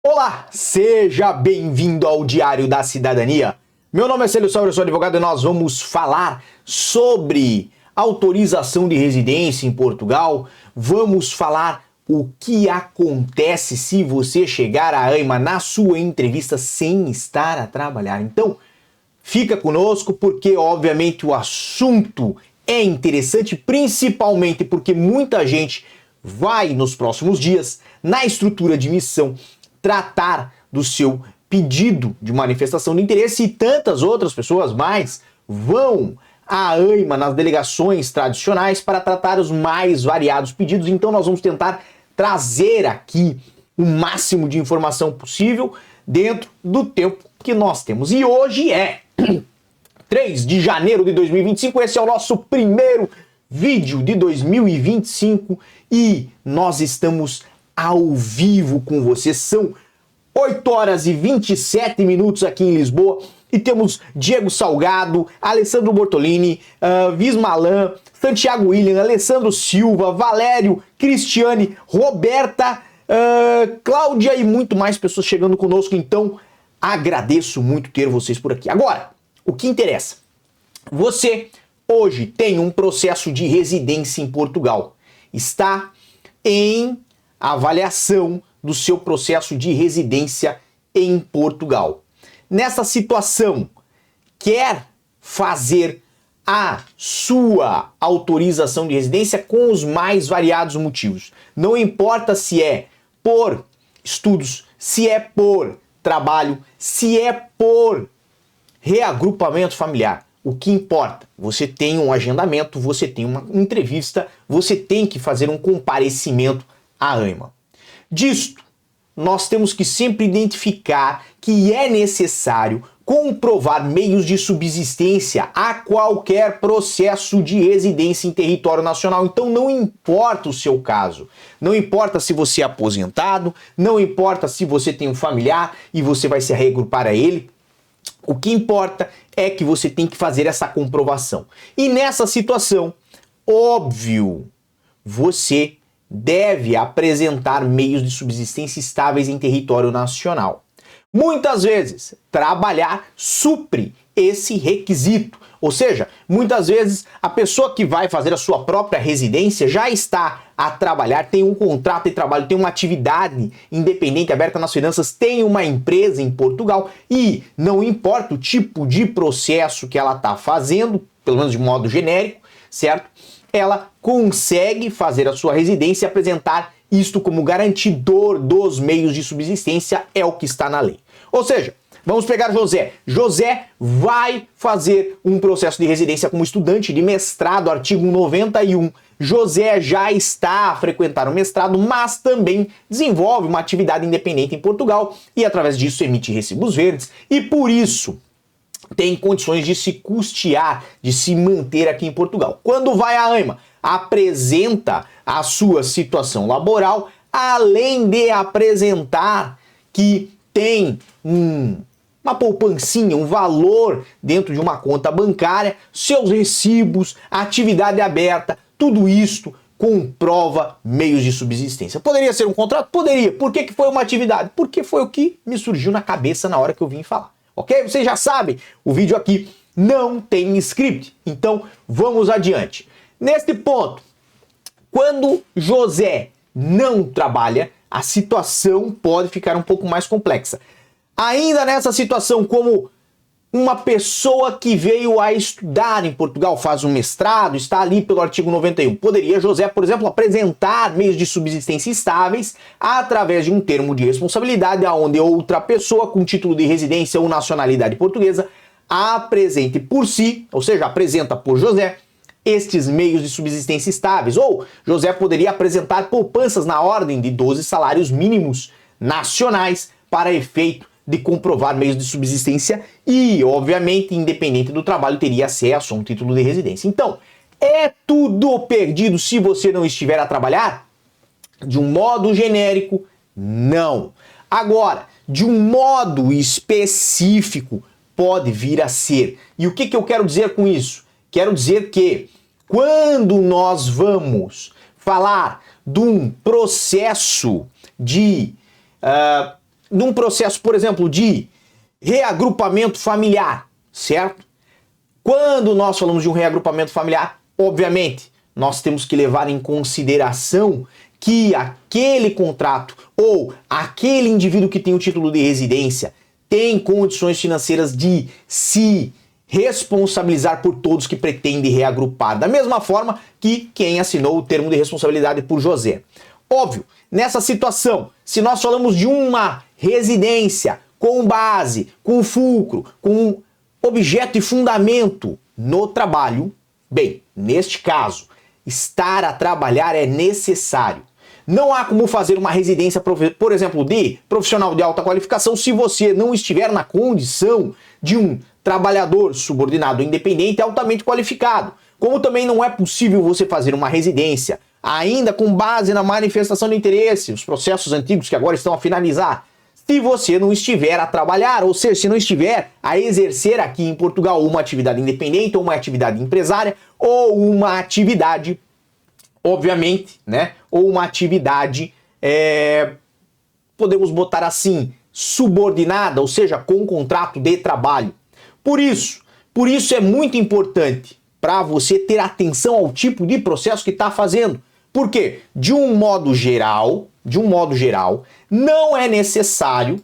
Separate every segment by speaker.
Speaker 1: Olá, seja bem-vindo ao Diário da Cidadania. Meu nome é Célio Sauer, eu sou advogado e nós vamos falar sobre autorização de residência em Portugal. Vamos falar o que acontece se você chegar à AIMA na sua entrevista sem estar a trabalhar. Então, fica conosco porque, obviamente, o assunto é interessante, principalmente porque muita gente vai, nos próximos dias, na estrutura de missão, tratar do seu pedido de manifestação de interesse e tantas outras pessoas mais vão à AIMA nas delegações tradicionais para tratar os mais variados pedidos. Então nós vamos tentar trazer aqui o máximo de informação possível dentro do tempo que nós temos. E hoje é 3 de janeiro de 2025, esse é o nosso primeiro vídeo de 2025 e nós estamos ao vivo com você. São 8 horas e 27 minutos aqui em Lisboa e temos Diego Salgado, Alessandro Bortolini, Vismalan, Santiago William, Alessandro Silva, Valério, Cristiane, Roberta, Cláudia e muito mais pessoas chegando conosco. Então agradeço muito ter vocês por aqui. Agora, o que interessa? Você hoje tem um processo de residência em Portugal. Está em avaliação do seu processo de residência em Portugal. Nessa situação, quer fazer a sua autorização de residência com os mais variados motivos. Não importa se é por estudos, se é por trabalho, se é por reagrupamento familiar. O que importa? Você tem um agendamento, você tem uma entrevista, você tem que fazer um comparecimento à AIMA. Disto, nós temos que sempre identificar que é necessário comprovar meios de subsistência a qualquer processo de residência em território nacional. Então não importa o seu caso, não importa se você é aposentado, não importa se você tem um familiar e você vai se reagrupar a ele, o que importa é que você tem que fazer essa comprovação. E nessa situação, óbvio, você deve apresentar meios de subsistência estáveis em território nacional. Muitas vezes, trabalhar supre esse requisito. Ou seja, muitas vezes a pessoa que vai fazer a sua própria residência já está a trabalhar, tem um contrato de trabalho, tem uma atividade independente aberta nas finanças, tem uma empresa em Portugal e não importa o tipo de processo que ela está fazendo, pelo menos de modo genérico, certo? Ela consegue fazer a sua residência e apresentar isto como garantidor dos meios de subsistência, é o que está na lei. Ou seja, vamos pegar José. José vai fazer um processo de residência como estudante de mestrado, artigo 91. José já está a frequentar o mestrado, mas também desenvolve uma atividade independente em Portugal e através disso emite recibos verdes e por isso tem condições de se custear, de se manter aqui em Portugal. Quando vai à AIMA, apresenta a sua situação laboral, além de apresentar que tem uma poupancinha, um valor dentro de uma conta bancária, seus recibos, atividade aberta, tudo isto comprova meios de subsistência. Poderia ser um contrato? Poderia. Por que foi uma atividade? Porque foi o que me surgiu na cabeça na hora que eu vim falar. Ok? Vocês já sabem, o vídeo aqui não tem script. Então, vamos adiante. Neste ponto, quando José não trabalha, a situação pode ficar um pouco mais complexa. Ainda nessa situação, como uma pessoa que veio a estudar em Portugal, faz um mestrado, está ali pelo artigo 91, poderia José, por exemplo, apresentar meios de subsistência estáveis através de um termo de responsabilidade onde outra pessoa com título de residência ou nacionalidade portuguesa apresente por si, ou seja, apresenta por José, estes meios de subsistência estáveis. Ou José poderia apresentar poupanças na ordem de 12 salários mínimos nacionais para efeito de comprovar meios de subsistência e, obviamente, independente do trabalho, teria acesso a um título de residência. Então, é tudo perdido se você não estiver a trabalhar? De um modo genérico, não. Agora, de um modo específico, pode vir a ser. E o que eu quero dizer com isso? Quero dizer que quando nós vamos falar de um processo de num processo, por exemplo, de reagrupamento familiar, certo? Quando nós falamos de um reagrupamento familiar, obviamente, nós temos que levar em consideração que aquele contrato ou aquele indivíduo que tem o título de residência tem condições financeiras de se responsabilizar por todos que pretende reagrupar, da mesma forma que quem assinou o termo de responsabilidade por José. Óbvio, nessa situação, se nós falamos de uma residência com base, com fulcro, com objeto e fundamento no trabalho, bem, neste caso, estar a trabalhar é necessário. Não há como fazer uma residência, por exemplo, de profissional de alta qualificação se você não estiver na condição de um trabalhador subordinado independente altamente qualificado. Como também não é possível você fazer uma residência ainda com base na manifestação de interesse, os processos antigos que agora estão a finalizar, se você não estiver a trabalhar, ou seja, se não estiver a exercer aqui em Portugal uma atividade independente, ou uma atividade empresária, ou uma atividade, obviamente, né, ou uma atividade, podemos botar assim, subordinada, ou seja, com contrato de trabalho. Por isso é muito importante para você ter atenção ao tipo de processo que está fazendo. Porque, de um modo geral, não é necessário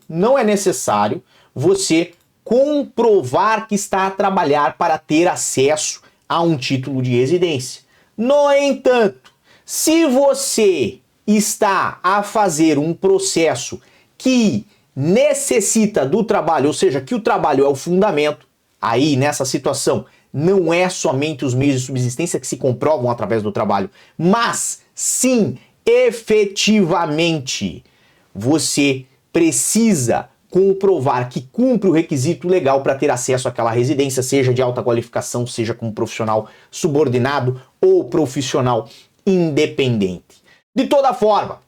Speaker 1: você comprovar que está a trabalhar para ter acesso a um título de residência. No entanto, se você está a fazer um processo que necessita do trabalho, ou seja, que o trabalho é o fundamento, aí nessa situação não é somente os meios de subsistência que se comprovam através do trabalho, mas sim, efetivamente, você precisa comprovar que cumpre o requisito legal para ter acesso àquela residência, seja de alta qualificação, seja como profissional subordinado ou profissional independente. De toda forma,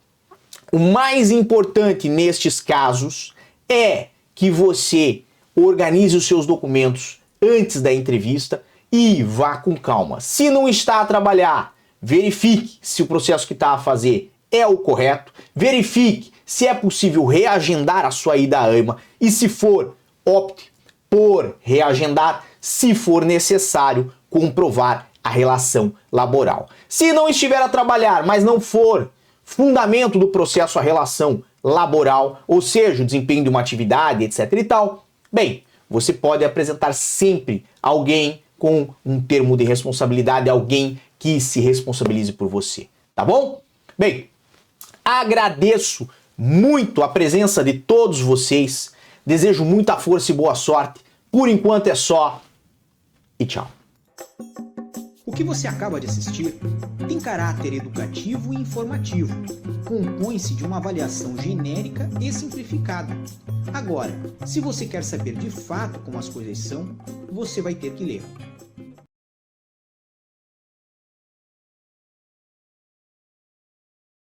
Speaker 1: o mais importante nestes casos é que você organize os seus documentos antes da entrevista e vá com calma. Se não está a trabalhar, verifique se o processo que está a fazer é o correto, verifique se é possível reagendar a sua ida à AIMA e, se for, opte por reagendar, se for necessário comprovar a relação laboral. Se não estiver a trabalhar, mas não for fundamento do processo a relação laboral, ou seja, o desempenho de uma atividade, etc e tal, bem, você pode apresentar sempre alguém com um termo de responsabilidade, alguém que se responsabilize por você, tá bom? Bem, agradeço muito a presença de todos vocês, desejo muita força e boa sorte, por enquanto é só e tchau.
Speaker 2: O que você acaba de assistir tem caráter educativo e informativo. Compõe-se de uma avaliação genérica e simplificada. Agora, se você quer saber de fato como as coisas são, você vai ter que ler.